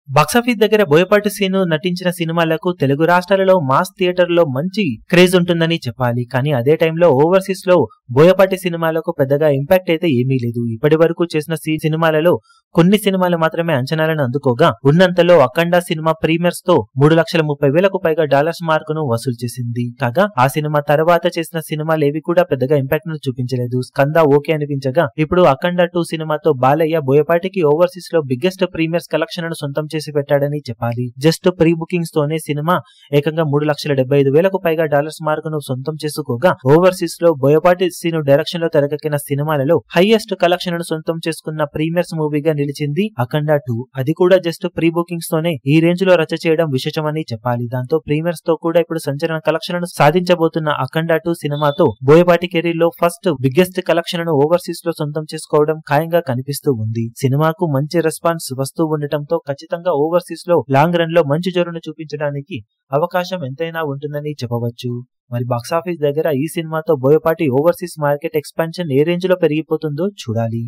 Box office దగ్గర Boyapati scene నటించిన సినిమాలకు తెలుగు రాష్ట్రాలలో మాస్ థియేటర్లో మంచి క్రేజ్ ఉంటుందని చెప్పాలి. కానీ అదే టైంలో ఓవర్సీస్ లో బోయపాటి సినిమాలకు పెద్దగా ఇంపాక్ట్ అయితే ఏమీ లేదు. ఇప్పటి వరకు చేసిన సినిమాలలో కొన్ని సినిమాలు మాత్రమే అంచనాలను అందుకోగా ఉన్నంతలో అఖండ సినిమా ప్రీమియర్స్ తో 3,30,000కు పైగా డాలర్స్ మార్కును వసూలు చేసింది. కాగా ఆ సినిమా తర్వాత చేసిన సినిమాలు ఏవి కూడా పెద్దగా ఇంపాక్ట్ ను చూపించలేదు. స్కంద ఓకే అనిపించగా ఇప్పుడు అఖండ 2 సినిమాతో బాలయ్య బోయపాటికి ఓవర్సీస్ లో బిగ్గెస్ట్ ప్రీమియర్స్ కలెక్షన్ ను సొంతం చేసి పెట్టాడని చెప్పాలి. జస్ట్ ప్రీ బుకింగ్స్ తోనే సినిమా ఏకంగా 3,75,000కు పైగా డాలర్స్ మార్కును సొంతం చేసుకోగా ఓవర్సీస్ లో బోయపాటి సీను డైరెక్షన్ లో తెరకెక్కిన సినిమాలలో హైయెస్ట్ కలెక్షన్ ను సొంతం చేసుకున్న ప్రీమియర్స్ మూవీగా నిలిచింది అఖండ 2. అది కూడా జస్ట్ ప్రీ బుకింగ్స్ తోనే ఈ రేంజ్ లో రచ్చ చేయడం విశేషమని చెప్పాలి. దాంతో ప్రీమియర్స్ తో కూడా ఇప్పుడు సంచలన కలెక్షన్ ను సాధించబోతున్న అఖండ 2 సినిమాతో బోయపాటి కెరీర్ లో ఫస్ట్ బిగ్గెస్ట్ కలెక్షన్ ను ఓవర్సీస్ లో సొంతం చేసుకోవడం ఖాయంగా కనిపిస్తూ ఉంది. సినిమాకు మంచి రెస్పాన్స్ వస్తూ ఉండటంతో ఖచ్చితంగా ఓవర్సీస్ లో లాంగ్ రన్ లో మంచి జోరును చూపించడానికి అవకాశం ఎంతైనా ఉంటుందని చెప్పవచ్చు. మరి బాక్సాఫీస్ దగ్గర ఈ సినిమాతో బోయపాటి ఓవర్సీస్ మార్కెట్ ఎక్స్పాన్షన్ ఏ రేంజ్ లో పెరిగిపోతుందో చూడాలి.